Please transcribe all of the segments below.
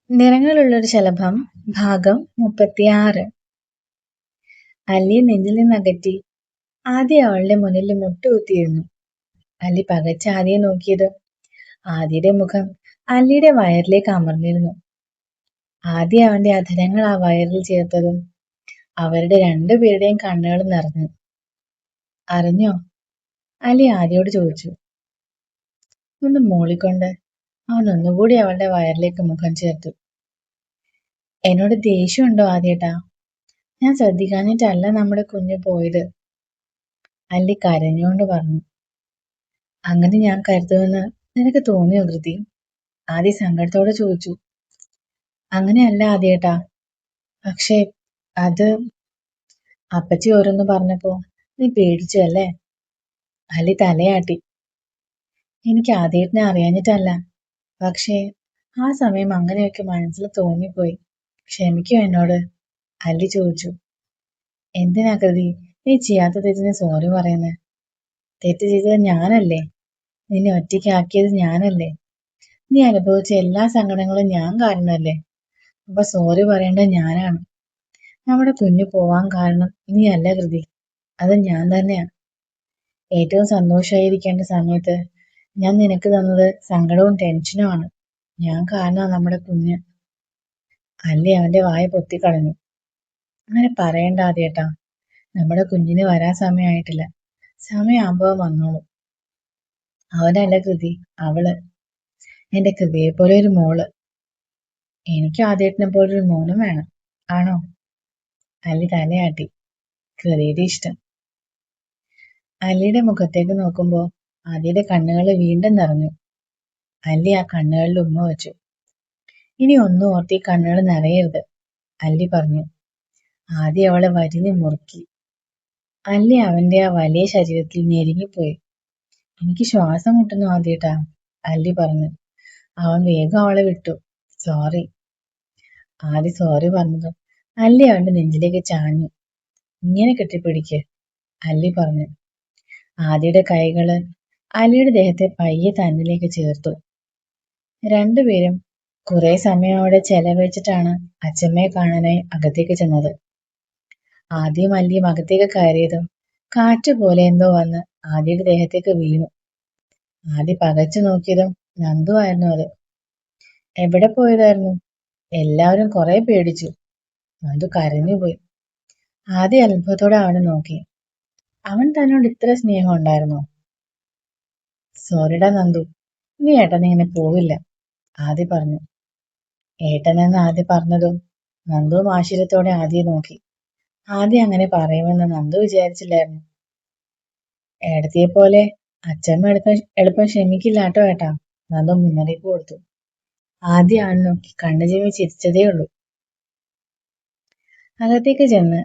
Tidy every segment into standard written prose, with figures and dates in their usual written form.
നിറങ്ങളുള്ളൊരു ശലഭം ഭാഗം 36. അല്ലിയെ നെഞ്ചിൽ നിന്നകറ്റി ആദ്യ അവളുടെ മുന്നിൽ മുട്ടുകുത്തിയിരുന്നു. അല്ലി പകച്ച് ആദിയെ നോക്കിയത്. ആദിയുടെ മുഖം അല്ലിയുടെ വയറിലേക്ക് അമർന്നിരുന്നു. ആദ്യ അവന്റെ അധരങ്ങൾ ആ വയറിൽ ചേർത്തതും അവരുടെ രണ്ടുപേരുടെയും കണ്ണുകൾ നിറഞ്ഞു. അറിഞ്ഞോ? അല്ലി ആദിയോട് ചോദിച്ചു. ഒന്ന് മൂളിക്കൊണ്ട് അവൻ ഒന്നുകൂടി അവളുടെ വയറിലേക്ക് മുഖം ചേർത്തു. എന്നോട് ദേഷ്യമുണ്ടോ ആദ്യേട്ടാ? ഞാൻ ശ്രദ്ധിക്കാഞ്ഞിട്ടല്ല നമ്മുടെ കുഞ്ഞ് പോയത്. അല്ലി കരഞ്ഞുകൊണ്ട് പറഞ്ഞു. അങ്ങനെ ഞാൻ കരുതുമെന്ന് നിനക്ക് തോന്നിയോ കൃതി? ആദ്യ സങ്കടത്തോടെ ചോദിച്ചു. അങ്ങനെയല്ല ആദ്യേട്ടാ, പക്ഷേ അത് അപ്പച്ചി ഓരോന്ന് പറഞ്ഞപ്പോ നീ പേടിച്ചു അല്ലേ? അല്ലി തലയാട്ടി. എനിക്ക് ആദ്യേട്ടനെ അറിയാഞ്ഞിട്ടല്ല, പക്ഷേ ആ സമയം അങ്ങനെയൊക്കെ മനസ്സിൽ തോന്നിപ്പോയി. ക്ഷമിക്കോ എന്നോട്? അല്ലി ചോദിച്ചു. എന്തിനാ കൃതി നീ ചെയ്യാത്ത തെറ്റിന് സോറി പറയുന്നത്? തെറ്റ് ചെയ്തത് ഞാനല്ലേ? നിന്നെ ഒറ്റയ്ക്കാക്കിയത് ഞാനല്ലേ? നീ അനുഭവിച്ച എല്ലാ സങ്കടങ്ങളും ഞാൻ കാരണമല്ലേ? അപ്പൊ സോറി പറയേണ്ടത് ഞാനാണ്. നമ്മുടെ കുഞ്ഞു പോവാൻ കാരണം നീ അല്ല കൃതി, അത് ഞാൻ തന്നെയാ. ഏറ്റവും സന്തോഷമായിരിക്കേണ്ട സമയത്ത് ഞാൻ നിനക്ക് തന്നത് സങ്കടവും ടെൻഷനുമാണ്. ഞാൻ കാരണം നമ്മുടെ കുഞ്ഞ്. അല്ലി അവന്റെ വായ പൊത്തിക്കളഞ്ഞു. അങ്ങനെ പറയണ്ട ആദ്യേട്ടാ, നമ്മുടെ കുഞ്ഞിന് വരാൻ സമയമായിട്ടില്ല. സമയമാകുമ്പോ വന്നോളൂ. അവനല്ല കൃതി, അവള്. എന്റെ കൃതിയെ പോലെ ഒരു മോള്. എനിക്ക് ആദ്യേട്ടനെ പോലൊരു മോനും വേണം. ആണോ? അല്ലി തലയാട്ടി. കൃതിയുടെ ഇഷ്ടം. അല്ലിയുടെ മുഖത്തേക്ക് നോക്കുമ്പോ ആദ്യയുടെ കണ്ണുകൾ വീണ്ടും നിറഞ്ഞു. അല്ലി ആ കണ്ണുകളിൽ ഉമ്മ വെച്ചു. ഇനി ഒന്നും ഓർത്ത് ഈ കണ്ണുകൾ നിറയരുത്, അല്ലി പറഞ്ഞു. ആദ്യം അവളെ വരിഞ്ഞു മുറുക്കി. അല്ലി അവന്റെ ആ വലിയ ശരീരത്തിൽ ഞെരുങ്ങിപ്പോയി. എനിക്ക് ശ്വാസം മുട്ടുന്നു ആദ്യേട്ടാ, അല്ലി പറഞ്ഞു. അവൻ വേഗം അവളെ വിട്ടു. സോറി. ആദ്യം സോറി പറഞ്ഞതും അല്ലി അവന്റെ നെഞ്ചിലേക്ക് ചാഞ്ഞു. ഇങ്ങനെ കെട്ടിപ്പിടിക്ക്, അല്ലി പറഞ്ഞു. ആദിയുടെ കൈകള് അല്ലിയുടെ ദേഹത്തെ പയ്യെ തന്നിലേക്ക് ചേർത്തു. രണ്ടുപേരും കുറെ സമയം അവിടെ ചെലവഴിച്ചിട്ടാണ് അച്ഛമ്മയെ കാണാനായി അകത്തേക്ക് ചെന്നത്. ആദ്യം അല്ലിയും അകത്തേക്ക് കയറിയതും കാറ്റുപോലെ എന്തോ വന്ന് ആദിയുടെ ദേഹത്തേക്ക് വീണു. ആദി പകച്ചു നോക്കിയതും നന്ദു ആയിരുന്നു അത്. എവിടെ പോയതായിരുന്നു? എല്ലാവരും കുറെ പേടിച്ചു. നന്ദു കരഞ്ഞുപോയി. ആദി അത്ഭുതത്തോടെ അവനെ നോക്കി. അവൻ തന്നോട് ഇത്ര സ്നേഹം ഉണ്ടായിരുന്നോ? സോറിടാ നന്ദു, നീ ഏട്ടനിങ്ങനെ പോവില്ല, ആദി പറഞ്ഞു. ഏട്ടനെന്ന് ആദി പറഞ്ഞതും നന്ദുവും ആശ്ചര്യത്തോടെ ആദിയെ നോക്കി. ആദി അങ്ങനെ പറയുമെന്ന് നന്ദു വിചാരിച്ചില്ലായിരുന്നു. ഏടത്തിയെ പോലെ അച്ഛമ്മ എളുപ്പം ക്ഷമിക്കില്ല കേട്ടോ ഏട്ടാ, നന്ദു മുന്നറിയിപ്പ് കൊടുത്തു. ആദ്യം അവൻ നോക്കി കണ്ണു ചിമ്മി ചിരിച്ചതേ ഉള്ളൂ. അകത്തേക്ക് ചെന്ന്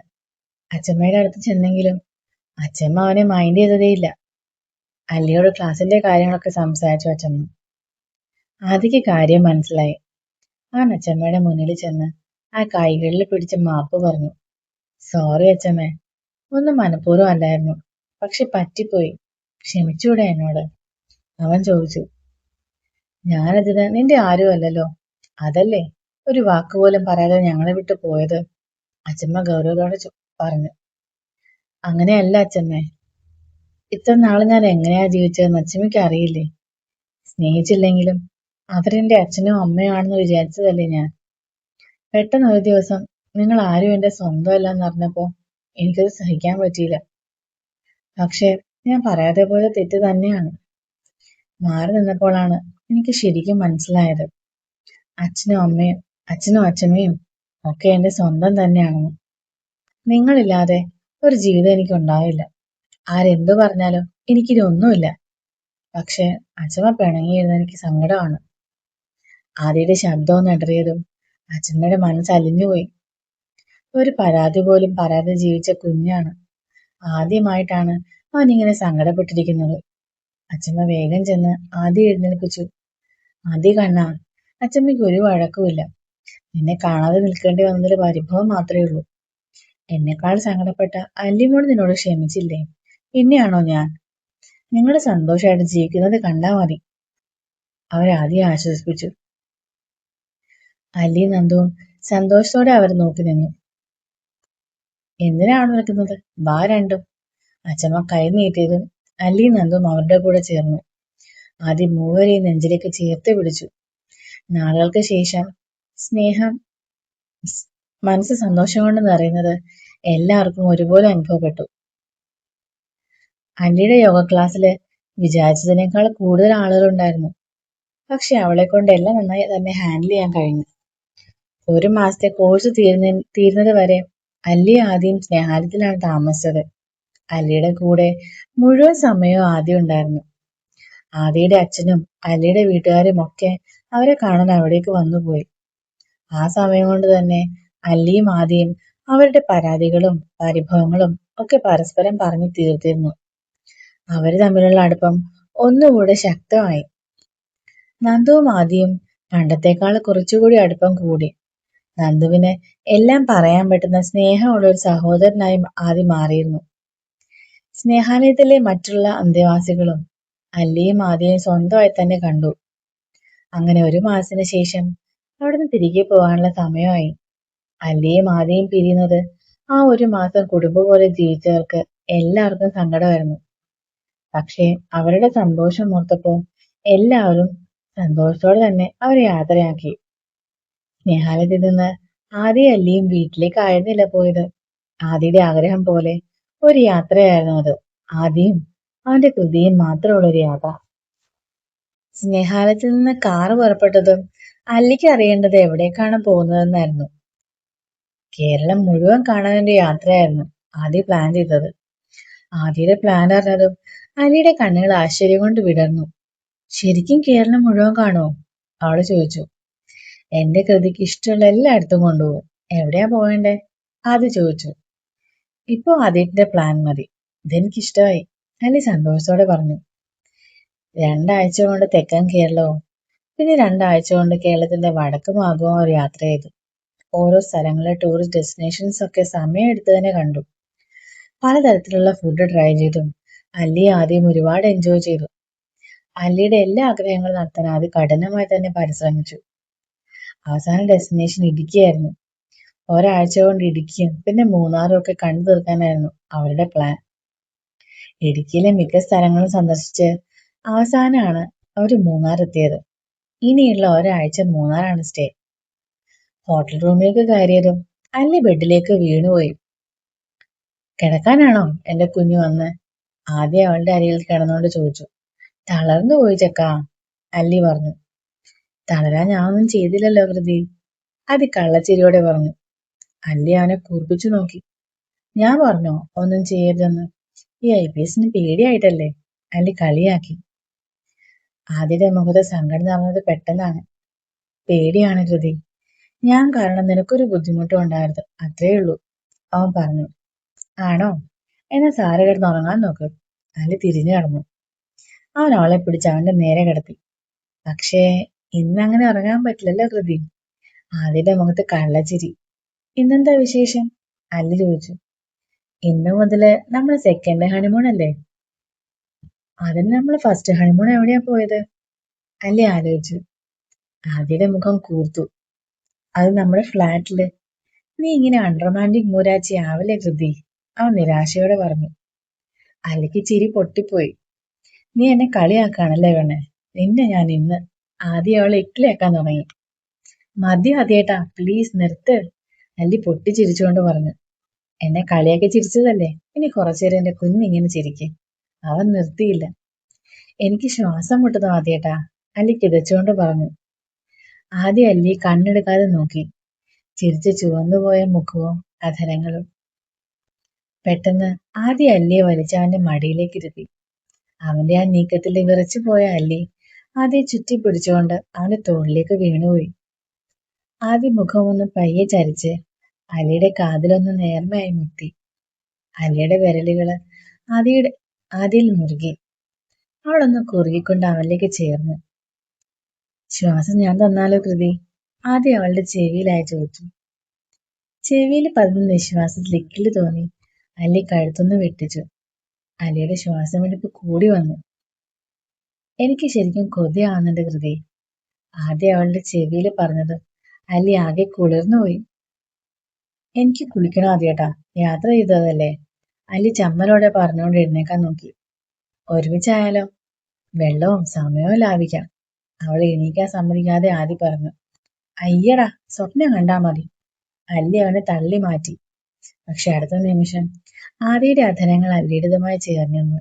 അച്ഛമ്മയുടെ അടുത്ത് ചെന്നെങ്കിലും അച്ഛമ്മ അവനെ മൈൻഡ് ചെയ്തതേയില്ല. അല്ലിയോട് ക്ലാസ്സിന്റെ കാര്യങ്ങളൊക്കെ സംസാരിച്ചു അച്ഛമ്മ. ആദിക്ക് കാര്യം മനസ്സിലായി. അവൻ അച്ഛമ്മയുടെ മുന്നിൽ ചെന്ന് ആ കൈകളിൽ പിടിച്ച് മാപ്പ് പറഞ്ഞു. സോറി അച്ഛമ്മേ, ഒന്നും മനഃപൂർവ്വം അല്ലായിരുന്നു, പക്ഷെ പറ്റിപ്പോയി, ക്ഷമിച്ചൂടെ എന്നോട്? അവൻ ചോദിച്ചു. ഞാനതിന് നിന്റെ ആരും അല്ലല്ലോ, അതല്ലേ ഒരു വാക്കുപോലും പറയാതെ ഞങ്ങളെ വിട്ടു പോയത്, അച്ഛമ്മ ഗൗരവത്തോടെ പറഞ്ഞു. അങ്ങനെയല്ല അച്ഛമ്മേ, ഇത്ര നാള് ഞാൻ എങ്ങനെയാ ജീവിച്ചതെന്ന് അച്ഛമ്മയ്ക്ക് അറിയില്ലേ? സ്നേഹിച്ചില്ലെങ്കിലും അവരെന്റെ അച്ഛനും അമ്മയും ആണെന്ന് വിചാരിച്ചതല്ലേ ഞാൻ. പെട്ടെന്ന് ഒരു ദിവസം നിങ്ങൾ ആരും എന്റെ സ്വന്തമല്ലെന്ന് അറിഞ്ഞപ്പോ എനിക്കത് സഹിക്കാൻ പറ്റിയില്ല. പക്ഷെ ഞാൻ പറയാതെ പോയത് തെറ്റ് തന്നെയാണ്. മാറി നിന്നപ്പോഴാണ് എനിക്ക് ശരിക്കും മനസ്സിലായത്, അച്ഛനും അച്ഛമ്മയും ഒക്കെ എന്റെ സ്വന്തം തന്നെയാണെന്ന്. നിങ്ങളില്ലാതെ ഒരു ജീവിതം എനിക്ക് ഉണ്ടാവില്ല. ആരെന്തു പറഞ്ഞാലും എനിക്കിതൊന്നുമില്ല. പക്ഷെ അച്ഛമ്മ പിണങ്ങിയിരുന്ന എനിക്ക് സങ്കടമാണ്. ആദ്യയുടെ ശബ്ദവും ഇടറിയതും അച്ഛമ്മയുടെ മനസ്സ് അലിഞ്ഞുപോയി. ഒരു പരാതി പോലും പറയാതെ ജീവിച്ച കുഞ്ഞാണ്. ആദ്യമായിട്ടാണ് അവൻ ഇങ്ങനെ സങ്കടപ്പെട്ടിരിക്കുന്നത്. അച്ഛമ്മ വേഗം ചെന്ന് ആദ്യം എഴുന്നേൽപ്പിച്ചു. ആദ്യ കണ്ണാ, അച്ഛമ്മയ്ക്ക് ഒരു വഴക്കുമില്ല. നിന്നെ കാണാതെ നിൽക്കേണ്ടി വന്നതിൽ പരിഭവം മാത്രമേ ഉള്ളൂ. എന്നെക്കാൾ സങ്കടപ്പെട്ട അല്ലിമോട് നിന്നോട് ക്ഷമിച്ചില്ലേ? പിന്നെയാണോ ഞാൻ? നിങ്ങൾ സന്തോഷമായിട്ട് ജീവിക്കുന്നത് കണ്ടാ മതി, അവരാദ്യം ആശ്വസിപ്പിച്ചു. അല്ലിയും നന്ദുവും സന്തോഷത്തോടെ അവർ നോക്കി നിന്നു. എന്തിനാണ് നിൽക്കുന്നത്? വാ രണ്ടും. അച്ഛമ്മ കൈ നീട്ടിയതും അല്ലിയും നന്ദുവും അവരുടെ കൂടെ ചേർന്നു. ആദ്യം മൂവരെയും നെഞ്ചിലേക്ക് ചേർത്ത് പിടിച്ചു. നാളുകൾക്ക് ശേഷം സ്നേഹം, മനസ്സ് സന്തോഷം കൊണ്ട് നിറയുന്നത് എല്ലാവർക്കും ഒരുപോലെ അനുഭവപ്പെട്ടു. അല്ലിയുടെ യോഗ ക്ലാസ്സിൽ വിചാരിച്ചതിനേക്കാൾ കൂടുതൽ ആളുകളുണ്ടായിരുന്നു. പക്ഷെ അവളെ കൊണ്ട് എല്ലാം നന്നായി തന്നെ ഹാൻഡിൽ ചെയ്യാൻ കഴിഞ്ഞു. ഒരു മാസത്തെ കോഴ്സ് തീരുന്നത് വരെ അല്ലി ആദ്യം സ്നേഹാലയത്തിലാണ് താമസിച്ചത്. അല്ലിയുടെ കൂടെ മുഴുവൻ സമയവും ആദ്യം ഉണ്ടായിരുന്നു. ആദിയുടെ അച്ഛനും അല്ലിയുടെ വീട്ടുകാരും ഒക്കെ അവരെ കാണാൻ അവിടേക്ക് വന്നുപോയി. ആ സമയം കൊണ്ട് തന്നെ അല്ലിയും ആദിയും അവരുടെ പരാതികളും പരിഭവങ്ങളും ഒക്കെ പരസ്പരം പറഞ്ഞു തീർത്തിരുന്നു. അവര് തമ്മിലുള്ള അടുപ്പം ഒന്നുകൂടെ ശക്തമായി. നന്ദുവും ആദിയും പണ്ടത്തെക്കാൾ കുറച്ചുകൂടി അടുപ്പം കൂടി. നന്ദുവിന് എല്ലാം പറയാൻ പറ്റുന്ന സ്നേഹമുള്ള ഒരു സഹോദരനായി ആദി മാറിയിരുന്നു. സ്നേഹാലയത്തിലെ മറ്റുള്ള അന്തേവാസികളും അല്ലിയും ആദിയും സ്വന്തമായി തന്നെ കണ്ടു. അങ്ങനെ ഒരു മാസത്തിന് ശേഷം അവിടുന്ന് തിരികെ പോകാനുള്ള സമയമായി. അല്ലിയും ആദിയും പിരിയുന്നത് ആ ഒരു മാസം കുടുംബം പോലെ ജീവിച്ചവർക്ക് എല്ലാവർക്കും സങ്കടമായിരുന്നു. പക്ഷേ അവരുടെ സന്തോഷം ഓർത്തപ്പോൾ എല്ലാവരും സന്തോഷത്തോടെ തന്നെ അവരെ യാത്രയാക്കി. സ്നേഹാലയത്തിൽ നിന്ന് ആദ്യ അല്ലിയും വീട്ടിലേക്കായിരുന്നില്ല പോയത്. ആദിയുടെ ആഗ്രഹം പോലെ ഒരു യാത്രയായിരുന്നു അത്. ആദിയും അവന്റെ കൃതിയും മാത്രമുള്ള ഒരു യാത്ര. സ്നേഹാലയത്തിൽ നിന്ന് കാറ് പുറപ്പെട്ടതും അല്ലിക്ക് അറിയേണ്ടത് എവിടേക്കാണ് പോകുന്നതെന്നായിരുന്നു. കേരളം മുഴുവൻ കാണാനൊരു യാത്രയായിരുന്നു ആദ്യ പ്ലാൻ ചെയ്തത്. ആദിയുടെ പ്ലാൻ അറിഞ്ഞതും അല്ലിയുടെ കണ്ണുകൾ ആശ്ചര്യം കൊണ്ട് വിടർന്നു. ശരിക്കും കേരളം മുഴുവൻ കാണുമോ? അവള് ചോദിച്ചു. എന്റെ കൃതിക്ക് ഇഷ്ടമുള്ള എല്ലായിടത്തും കൊണ്ടുപോകും. എവിടെയാ പോവേണ്ടേ? ആദ്യ ചോദിച്ചു. ഇപ്പൊ ആദ്യത്തിന്റെ പ്ലാൻ മതി. ഇതെനിക്കിഷ്ടമായി, അല്ലി സന്തോഷത്തോടെ പറഞ്ഞു. 2 ആഴ്ച കൊണ്ട് തെക്കൻ കേരളവും പിന്നെ 2 ആഴ്ച കൊണ്ട് കേരളത്തിന്റെ വടക്ക് ഭാഗവും അവർ യാത്ര ചെയ്തു. ഓരോ സ്ഥലങ്ങളിലെ ടൂറിസ്റ്റ് ഡെസ്റ്റിനേഷൻസ് ഒക്കെ സമയം എടുത്ത് തന്നെ കണ്ടു. പലതരത്തിലുള്ള ഫുഡ് ട്രൈ ചെയ്തും അല്ലി ആദ്യം ഒരുപാട് എൻജോയ് ചെയ്തു. അല്ലിയുടെ എല്ലാ ആഗ്രഹങ്ങളും നടത്താൻ ആദ്യം കഠിനമായി തന്നെ പരിശ്രമിച്ചു. അവസാന ഡെസ്റ്റിനേഷൻ ഇടുക്കിയായിരുന്നു. ഒരാഴ്ച കൊണ്ട് ഇടുക്കിയും പിന്നെ മൂന്നാറും ഒക്കെ കണ്ടു തീർക്കാനായിരുന്നു അവരുടെ പ്ലാൻ. ഇടുക്കിയിലെ മിക്ക സ്ഥലങ്ങളും സന്ദർശിച്ച് അവസാനമാണ് അവർ മൂന്നാർ എത്തിയത്. ഇനിയുള്ള ഒരാഴ്ച മൂന്നാറാണ് സ്റ്റേ. ഹോട്ടൽ റൂമിലേക്ക് കയറിയതും അല്ലി ബെഡിലേക്ക് വീണുപോയി. കിടക്കാനാണോ എന്റെ കുഞ്ഞു വന്ന്? ആദ്യം അവളുടെ അരികിൽ കിടന്നുകൊണ്ട് ചോദിച്ചു. തളർന്നു പോയി ചക്കാ, അല്ലി പറഞ്ഞു. തളരാൻ ഞാൻ ഒന്നും ചെയ്തില്ലല്ലോ കൃതി, അതി കള്ളച്ചിരിയോടെ പറഞ്ഞു. അല്ലി അവനെ കൂർപ്പിച്ചു നോക്കി. ഞാൻ പറഞ്ഞോ ഒന്നും ചെയ്യരുതെന്ന്? ഈ IPSന് പേടിയായിട്ടല്ലേ, അല്ലി കളിയാക്കി. ആദ്യയുടെ മുഖത്ത് സങ്കടം നിറഞ്ഞത് പെട്ടെന്നാണ്. പേടിയാണ് കൃതി, ഞാൻ കാരണം നിനക്കൊരു ബുദ്ധിമുട്ടും ഉണ്ടാകരുത്, അത്രേ ഉള്ളൂ, അവൻ പറഞ്ഞു. ആണോ? എന്നാ സാര കിടന്ന് ഉറങ്ങാൻ നോക്ക്. അല്ലി തിരിഞ്ഞു കിടന്നു. അവൻ അവളെ പിടിച്ച് അവന്റെ നേരെ കിടത്തി. പക്ഷേ ഇന്നങ്ങനെ ഉറങ്ങാൻ പറ്റില്ലല്ലോ കൃതി. ആദ്യയുടെ മുഖത്ത് കള്ളച്ചിരി. ഇന്നെന്താ വിശേഷം? അല്ലി ചോദിച്ചു. ഇന്നു മുതല് നമ്മള് സെക്കൻഡ് ഹണിമൂൺ അല്ലേ? അതിന് നമ്മള് ഫസ്റ്റ് ഹണിമൂൺ എവിടെയാ പോയത്? അല്ലി ആലോചിച്ചു. ആദ്യയുടെ മുഖം കൂർത്തു. അത് നമ്മുടെ ഫ്ലാറ്റില്. നീ ഇങ്ങനെ അൺറൊമാൻറ്റിക് മൂരാച്ചി ആവില്ലേ കൃതി, അവൻ നിരാശയോടെ പറഞ്ഞു. അല്ലിക്ക് ചിരി പൊട്ടിപ്പോയി. നീ എന്നെ കളിയാക്കാണല്ലേ വേണേ? നിന്നെ ഞാൻ ഇന്ന്. ആദ്യം അവളെ ഇക്കിളിയാക്കാൻ തുടങ്ങി. മതി ആദ്യേട്ടാ, പ്ലീസ് നിർത്ത്, അല്ലി പൊട്ടിച്ചിരിച്ചുകൊണ്ട് പറഞ്ഞു. എന്നെ കളിയാക്കി ചിരിച്ചതല്ലേ, ഇനി കുറച്ചേരം എന്റെ കുഞ്ഞിങ്ങനെ ചിരിക്കെ. അവൻ നിർത്തിയില്ല. എനിക്ക് ശ്വാസം മുട്ടുന്നു ആദ്യേട്ടാ, അല്ലി കിതച്ചുകൊണ്ട് പറഞ്ഞു. ആദ്യം അല്ലി കണ്ണെടുക്കാതെ നോക്കി. ചിരിച്ച് ചുവന്നുപോയ മുഖവും അധരങ്ങളും. പെട്ടെന്ന് ആദ്യം അല്ലിയെ വലിച്ച് അവന്റെ മടിയിലേക്ക് ഇരുത്തി. അവന്റെ ആ നീക്കത്തിൽ വിറച്ചു പോയ അല്ലി ആദ്യം ചുറ്റി പിടിച്ചുകൊണ്ട് അവന്റെ തോളിലേക്ക് വീണുപോയി. ആദ്യം മുഖമൊന്ന് പയ്യെ ചരിച്ച് അലിയുടെ കാതിലൊന്ന് നേർമയായി മുത്തി. അലിയുടെ വിരലുകള് ആദിയിൽ മുറുകി. അവളൊന്ന് കുറുകിക്കൊണ്ട് അവനിലേക്ക് ചേർന്നു. ശ്വാസം ഞാൻ തന്നാലോ കൃതി, ആദ്യം അവളുടെ ചെവിയിലായി ചോദിച്ചു. ചെവിയിൽ പതിഞ്ഞ നിശ്വാസത്തിൽ ഇക്കിളി തോന്നി അല്ലി കഴുത്തൊന്ന് വെട്ടിച്ചു. അലിയുടെ ശ്വാസമെടുപ്പ് കൂടി വന്നു. എനിക്ക് ശരിക്കും കൊതിയാവുന്നുണ്ട് കൃതി, ആദ്യം അവളുടെ ചെവിയിൽ പറഞ്ഞത് അല്ലി ആകെ കുളിർന്നുപോയി. എനിക്ക് കുളിക്കണോ ആദ്യേട്ടാ, യാത്ര ചെയ്തതല്ലേ? അല്ലി ചമ്മലോടെ പറഞ്ഞുകൊണ്ട് എഴുന്നേക്കാൻ നോക്കി. ഒരുമിച്ചായാലോ? വെള്ളവും സമയവും ലാഭിക്കാം. അവൾ എണീക്കാൻ സമ്മതിക്കാതെ ആദി പറഞ്ഞു. അയ്യടാ, സ്വപ്നം കണ്ടാ മതി. അല്ലി അവനെ തള്ളി മാറ്റി. പക്ഷെ അടുത്ത നിമിഷം ആദിയുടെ അധരങ്ങൾ അല്ലിയുടേതുമായി ചേർന്നു നിന്നു.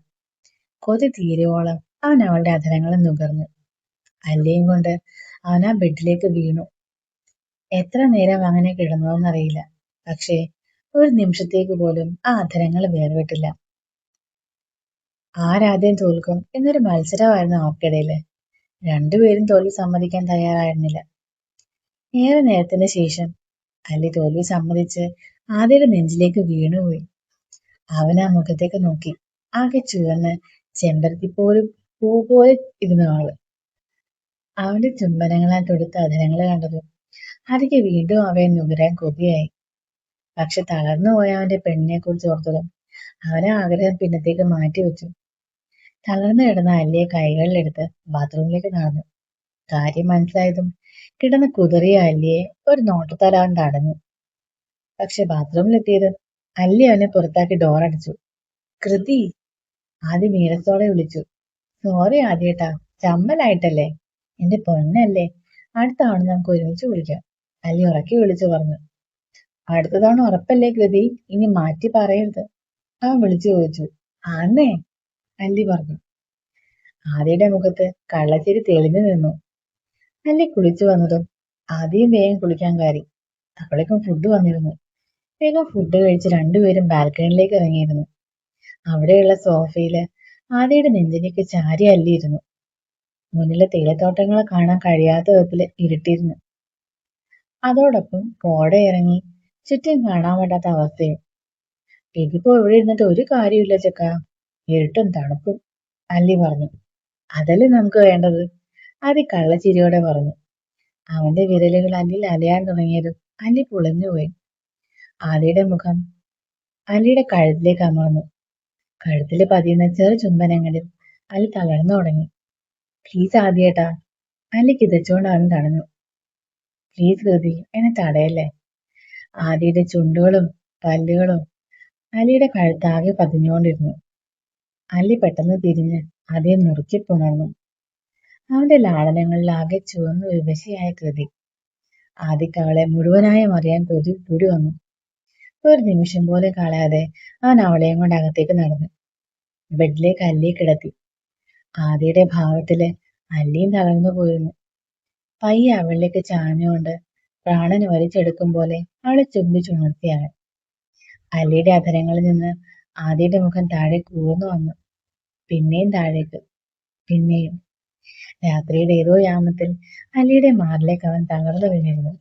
കൊതി തീരുവോളം അവൻ അവളുടെ അധരങ്ങളെ നുകർന്നു. അല്ലിയും കൊണ്ട് അവൻ ആ ബെഡിലേക്ക് വീണു. എത്ര നേരം അങ്ങനെ കിടന്നോന്നറിയില്ല. പക്ഷേ ഒരു നിമിഷത്തേക്ക് പോലും ആ അധരങ്ങൾ വേർപെട്ടില്ല. ആരാദ്യം തോൽക്കും എന്നൊരു മത്സരമായിരുന്നു അവർക്കിടയില്. രണ്ടുപേരും തോൽവി സമ്മതിക്കാൻ തയ്യാറായിരുന്നില്ല. ഏറെ നേരത്തിന് ശേഷം അല്ലി തോൽവി സമ്മതിച്ച് ആദിയുടെ നെഞ്ചിലേക്ക് വീണുപോയി. അവൻ ആ മുഖത്തേക്ക് നോക്കി. ആകെ ചുവന്ന് ചെമ്പരത്തിപ്പോലും പൂ പോലെ ഇരുന്ന ആള്. അവന്റെ ചുംബനങ്ങളാൽ തൊടുത്ത അധരങ്ങളെ കണ്ടതും ആദിക്ക് വീണ്ടും അവയെ നുകരാൻ കൊതിയായി. പക്ഷെ തളർന്നുപോയ അവന്റെ പെണ്ണിനെ കുറിച്ച് ഓർത്തതും അവനെ ആഗ്രഹം പിന്നത്തേക്ക് മാറ്റിവെച്ചു. തളർന്നു കിടന്ന അല്ലിയെ കൈകളിലെടുത്ത് ബാത്റൂമിലേക്ക് നടന്നു. കാര്യം മനസ്സിലായതും കിടന്ന് കുതറിയ അല്ലിയെ ഒരു നോട്ടത്താൽ അവൻ തടഞ്ഞു. പക്ഷെ ബാത്റൂമിലെത്തിയത് അല്ലി അവനെ പുറത്താക്കി ഡോറടിച്ചു. കൃതി, ആദ്യം നീരസത്തോടെ വിളിച്ചു. സോറി ആദ്യേട്ടാ, ചമ്മലായിട്ടല്ലേ. എന്റെ പൊന്നല്ലേ, അടുത്ത തവണ നമുക്ക് ഒരുമിച്ച് വിളിക്കാം. അല്ലി ഉറക്കി വിളിച്ചു പറഞ്ഞു. അടുത്ത തവണ ഉറപ്പല്ലേ കൃതി, ഇനി മാറ്റി പറയരുത്, അവൻ വിളിച്ചു ചോദിച്ചു. ആന്നേ, അല്ലി പറഞ്ഞു. ആദിയുടെ മുഖത്ത് കള്ളച്ചിരി തെളിഞ്ഞു നിന്നു. അല്ലി കുളിച്ചു വന്നതും ആദ്യം വേഗം കുളിക്കാൻ കയറി. അപ്പോഴേക്കും ഫുഡ് വന്നിരുന്നു. വേഗം ഫുഡ് കഴിച്ച് രണ്ടുപേരും ബാൽക്കണിയിലേക്ക് ഇറങ്ങിയിരുന്നു. അവിടെയുള്ള സോഫയില് ആദിയുടെ നെഞ്ചിലേക്ക് ചാരി അല്ലിയിരുന്നു. മുന്നിലെ തേയിലത്തോട്ടങ്ങളെ കാണാൻ കഴിയാത്ത വിധത്തില് ഇരുട്ടിയിരുന്നു. അതോടൊപ്പം കോട ഇറങ്ങി ചുറ്റും കാണാൻ പറ്റാത്ത അവസ്ഥയും. ഇതിപ്പോ ഇവിടെ ഇരുന്നിട്ട് ഒരു കാര്യമില്ല ചെക്ക, ഇരുട്ടും തണുപ്പും, അല്ലി പറഞ്ഞു. അതല്ലേ നമുക്ക് വേണ്ടത്, ആദി കള്ളച്ചിരിയോടെ പറഞ്ഞു. അവന്റെ വിരലുകൾ അല്ലിൽ അലയാൻ തുടങ്ങിയതും അല്ലി പൊളിഞ്ഞുപോയി. ആദിയുടെ മുഖം അല്ലിയുടെ കഴുത്തിലേക്ക് അമർന്നു. കഴുത്തിൽ പതിയുന്ന ചെറു ചുംബനങ്ങളിൽ അല്ലി തളർന്നു തുടങ്ങി. പ്ലീസ് ആദിയേട്ടാ, അല്ലി കിതച്ചുകൊണ്ട് അവൻ തടഞ്ഞു. പ്ലീസ് കൃതി, എന്നെ തടയല്ലേ. ആദിയുടെ ചുണ്ടുകളും പല്ലുകളും അല്ലിയുടെ കഴുത്താകെ പതിഞ്ഞുകൊണ്ടിരുന്നു. അല്ലി പെട്ടെന്ന് തിരിഞ്ഞ് ആദ്യം മുറുക്കിപ്പുണർന്നു. അവന്റെ ലാളനങ്ങളിൽ ആകെ ചുവന്നു വിവശയായ കൃതി. ആദിക്ക് അവളെ മുഴുവനായും അറിയാൻ കൊതി കൂടി വന്നു. ഒരു നിമിഷം പോലും കളയാതെ അവൻ അവളെയും കൊണ്ട് അകത്തേക്ക് നടന്നു. ബെഡിലേക്ക് അല്ലിയെ കിടത്തി. ആദിയുടെ ഭാവത്തില് അല്ലിയും തളർന്നു പോയിരുന്നു. പയ്യെ അവളിലേക്ക് ചാഞ്ഞുകൊണ്ട് പ്രാണന് വലിച്ചെടുക്കും പോലെ അവളെ ചുംബിച്ചുണർത്തിയവൻ. അല്ലിയുടെ അധരങ്ങളിൽ നിന്ന് ആദിയുടെ മുഖം താഴെ കൂർന്നു വന്നു. പിന്നെയും താഴേക്ക്, പിന്നെയും. രാത്രിയുടെ ഏതോ യാമത്തിൽ അല്ലിയുടെ മാറിലേക്ക് അവൻ തകർന്നു വീണിരുന്നു.